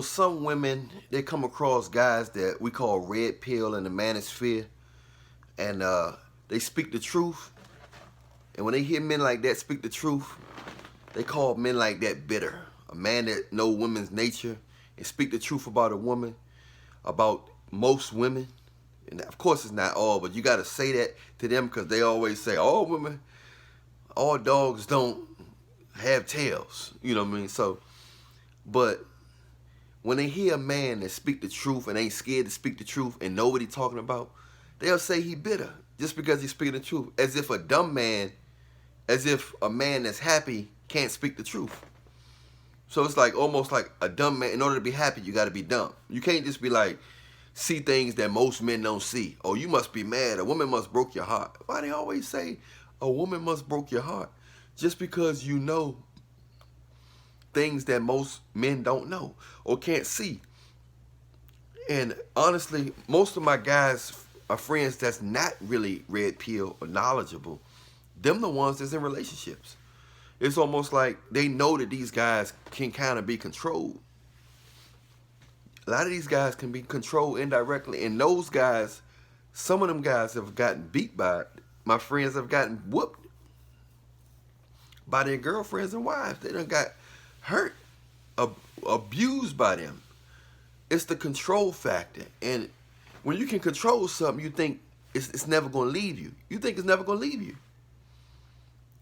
some women, they come across guys that we call red pill in the manosphere, and they speak the truth. And when they hear men like that speak the truth, they call men like that bitter. A man that know women's nature and speak the truth about a woman, about most women. And of course it's not all, but you got to say that to them because they always say, all women, all dogs don't have tails. You know what I mean? So, but when they hear a man that speak the truth and ain't scared to speak the truth and know what he talking about, they'll say he bitter just because he's speaking the truth. As if a man that's happy can't speak the truth. So it's like almost like a dumb man. In order to be happy, you got to be dumb. You can't just be like, see things that most men don't see. Oh, you must be mad. A woman must broke your heart. Why they always say a woman must broke your heart? Just because you know things that most men don't know or can't see. And honestly, most of my guys are friends that's not really red pill or knowledgeable. Them the ones that's in relationships. It's almost like they know that these guys can kind of be controlled. A lot of these guys can be controlled indirectly. And those guys, some of them guys have gotten beat by it. My friends have gotten whooped by their girlfriends and wives. They done got hurt, abused by them. It's the control factor. And when you can control something, you think it's never going to leave you. You think it's never going to leave you.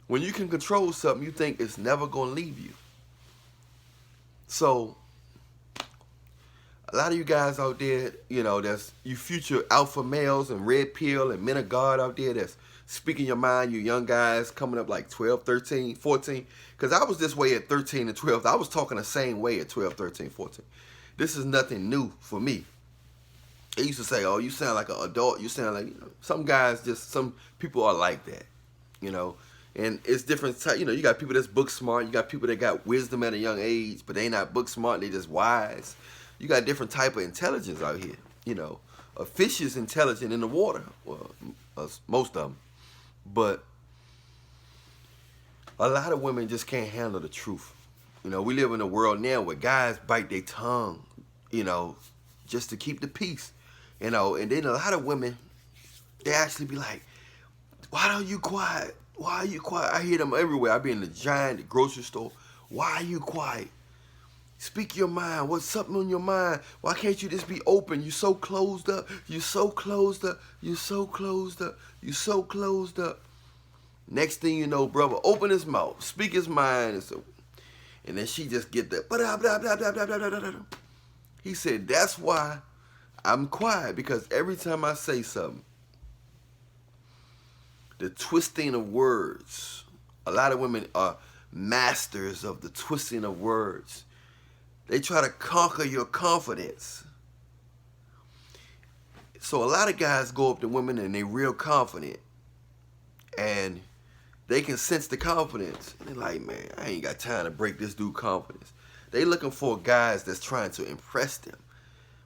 When you can control something, you think it's never going to leave you. So, a lot of you guys out there, that's you future alpha males and red pill and men of God out there that's speaking your mind, you young guys coming up like 12, 13, 14. Because I was this way at 13 and 12. I was talking the same way at 12, 13, 14. This is nothing new for me. They used to say, oh, you sound like an adult. You sound like, some guys some people are like that, And it's different type. You got people that's book smart. You got people that got wisdom at a young age, but they not book smart. They just wise. You got different type of intelligence out here. A fish is intelligent in the water. Well, most of them. But a lot of women just can't handle the truth. We live in a world now where guys bite their tongue, just to keep the peace. And then a lot of women, they actually be like, why are you quiet? Why are you quiet? I hear them everywhere. I be in the grocery store. Why are you quiet? Speak your mind. What's something on your mind? Why can't you just be open? You so closed up. You so closed up. You so closed up. You so closed up. Next thing you know, brother, open his mouth. Speak his mind. And then she just get that. He said, that's why I'm quiet. Because every time I say something, the twisting of words. A lot of women are masters of the twisting of words. They try to conquer your confidence. So a lot of guys go up to women and they real confident. And they can sense the confidence. And they're like, man, I ain't got time to break this dude's confidence. They looking for guys that's trying to impress them.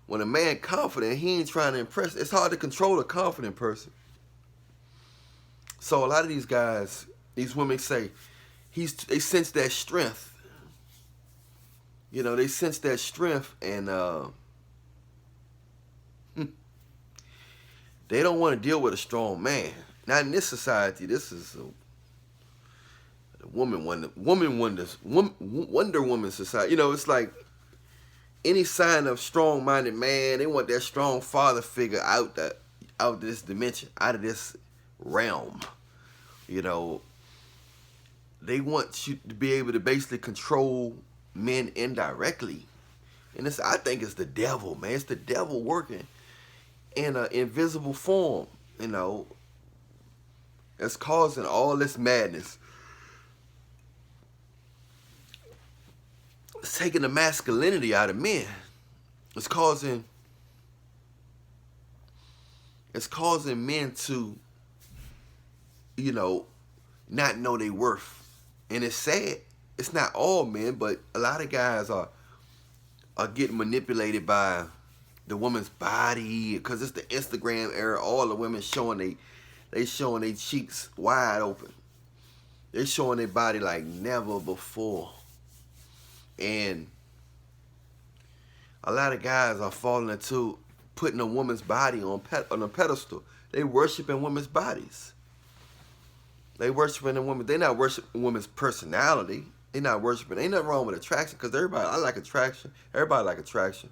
When a man confident, he ain't trying to impress. It's hard to control a confident person. So a lot of these guys, these women say, they sense that strength. They sense that strength, and they don't want to deal with a strong man. Not in this society. This is a Wonder Woman society. It's like any sign of strong-minded man, they want that strong father figure out of this dimension, out of this realm. They want you to be able to basically control men indirectly. And I think it's the devil, man. It's the devil working in an invisible form, that's causing all this madness. It's taking the masculinity out of men. It's causing men to, not know their worth. And it's sad. It's not all men, but a lot of guys are getting manipulated by the woman's body, because it's the Instagram era. All the women showing they showing their cheeks wide open. They showing their body like never before. And A lot of guys are falling into putting a woman's body on a pedestal. They worshiping women's bodies. They worshiping a woman. They not worshiping women's personality. They not worshiping. Ain't nothing wrong with attraction, because everybody, I like attraction. Everybody like attraction.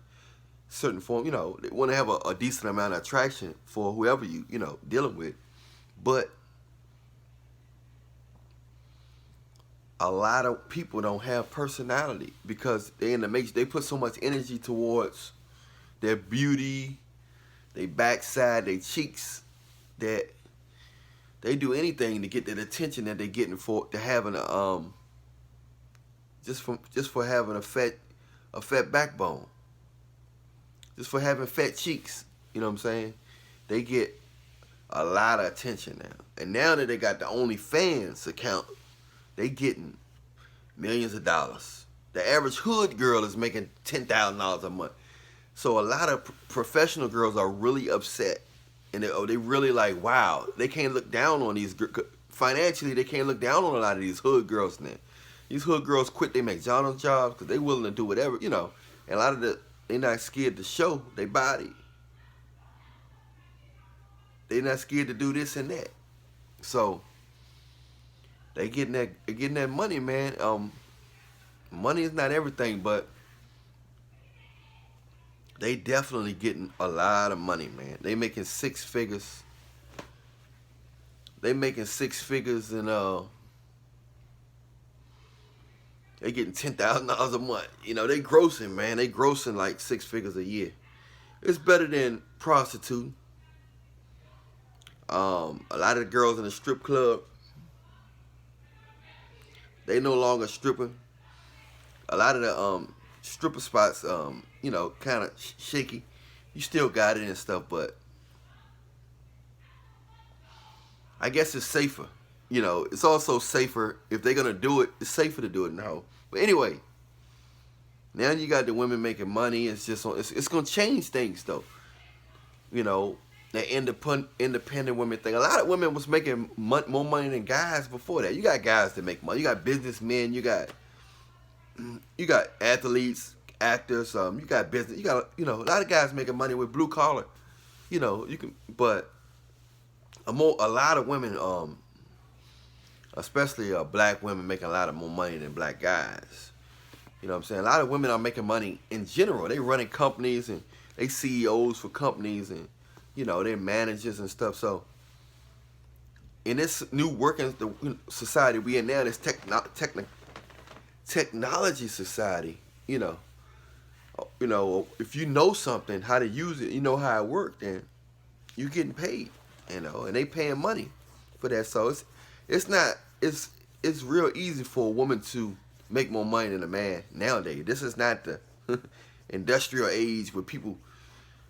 Certain form, they want to have a decent amount of attraction for whoever you dealing with. But a lot of people don't have personality because they in the matrix. They put so much energy towards their beauty, their backside, their cheeks, that they do anything to get that attention that they're getting for having a just for having a fat backbone, just for having fat cheeks. You know what I'm saying? They get a lot of attention now, and now that they got the OnlyFans account, they getting millions of dollars. The average hood girl is making $10,000 a month. So a lot of professional girls are really upset, and they really like, wow, they can't look down on these financially. They can't look down on a lot of these hood girls now. These hood girls quit their McDonald's jobs because they willing to do whatever, and a lot of they not scared to show their body. They not scared to do this and that. So they getting that money, man. Money is not everything, but they definitely getting a lot of money, man. They making six figures. They making six figures, and they getting $10,000 a month. They grossing, man. They grossing like 6 figures a year. It's better than prostituting. A lot of the girls in the strip club, they no longer stripping. A lot of the stripper spots, kind of shaky. You still got it and stuff, but I guess it's safer. It's also safer if they're gonna do it. It's safer to do it now. But anyway, now you got the women making money. It's gonna change things though. That independent women thing. A lot of women was making more money than guys before that. You got guys that make money. You got businessmen. You got athletes, actors. You got business. You got a lot of guys making money with blue collar. But a lot of women, especially black women, making a lot of more money than black guys. You know what I'm saying? A lot of women are making money in general. They running companies, and they CEOs for companies, and they're managers and stuff. So in this new working society we in now, this technology society, if you know something, how to use it, how it works, then you're getting paid, and they paying money for that. So it's real easy for a woman to make more money than a man nowadays. This is not the industrial age where people,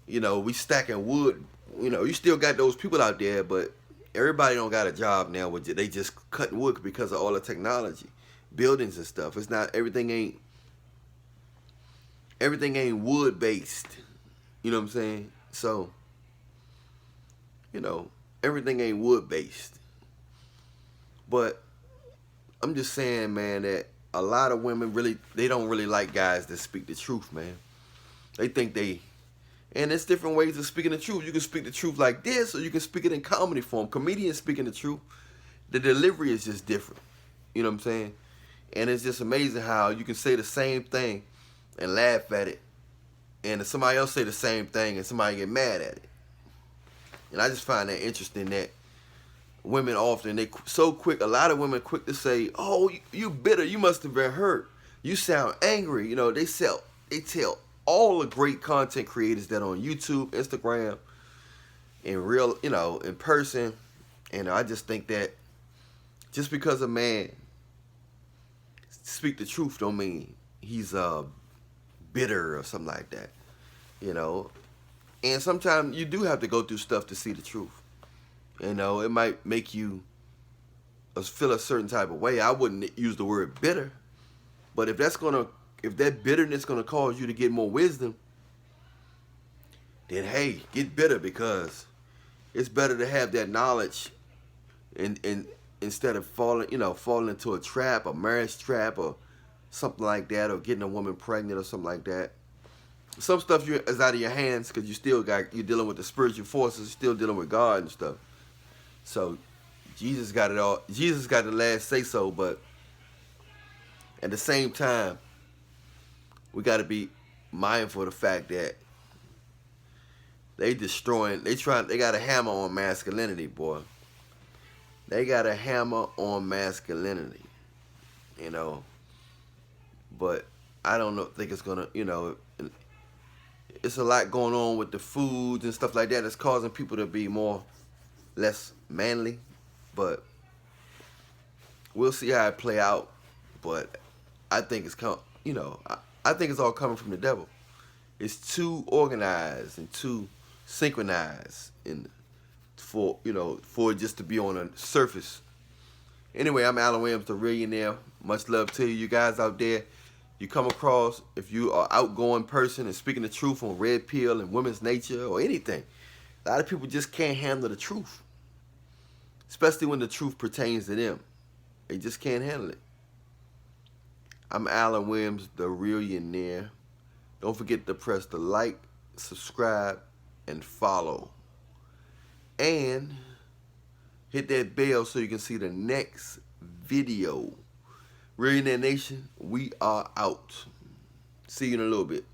we stacking wood. You still got those people out there, but everybody don't got a job now. They just cutting wood because of all the technology, buildings and stuff. It's not everything ain't wood based. You know what I'm saying? So, everything ain't wood based. But I'm just saying, man, that a lot of women they don't really like guys that speak the truth, man. They think and there's different ways of speaking the truth. You can speak the truth like this, or you can speak it in comedy form. Comedians speaking the truth, the delivery is just different. You know what I'm saying? And it's just amazing how you can say the same thing and laugh at it, and if somebody else say the same thing and somebody get mad at it. And I just find that interesting that women often, a lot of women quick to say, oh, you bitter, you must have been hurt, you sound angry. They tell all the great content creators that on YouTube, Instagram, in real, in person. And I just think that just because a man speak the truth don't mean he's bitter or something like that. And sometimes you do have to go through stuff to see the truth. It might make you feel a certain type of way. I wouldn't use the word bitter, but if that bitterness gonna cause you to get more wisdom, then hey, get bitter, because it's better to have that knowledge, and instead of falling into a trap, a marriage trap, or something like that, or getting a woman pregnant or something like that. some stuff is out of your hands because you're dealing with the spiritual forces, still dealing with God and stuff. So Jesus got it all. Jesus got the last say so, but at the same time, we got to be mindful of the fact that they got a hammer on masculinity, boy. They got a hammer on masculinity, you know. But I don't think it's gonna, it's a lot going on with the foods and stuff like that that's causing people to be less manly. But we'll see how it play out. But I think I think it's all coming from the devil. It's too organized and too synchronized for it just to be on a surface. Anyway, I'm Allan Williams, the Reallionaire. Much love to you guys out there. You come across, if you are outgoing person and speaking the truth on red pill and women's nature or anything, a lot of people just can't handle the truth, especially when the truth pertains to them. They just can't handle it. I'm Allan Williams, the Reallionaire. Don't forget to press the like, subscribe, and follow. And hit that bell so you can see the next video. Reallionaire Nation, we are out. See you in a little bit.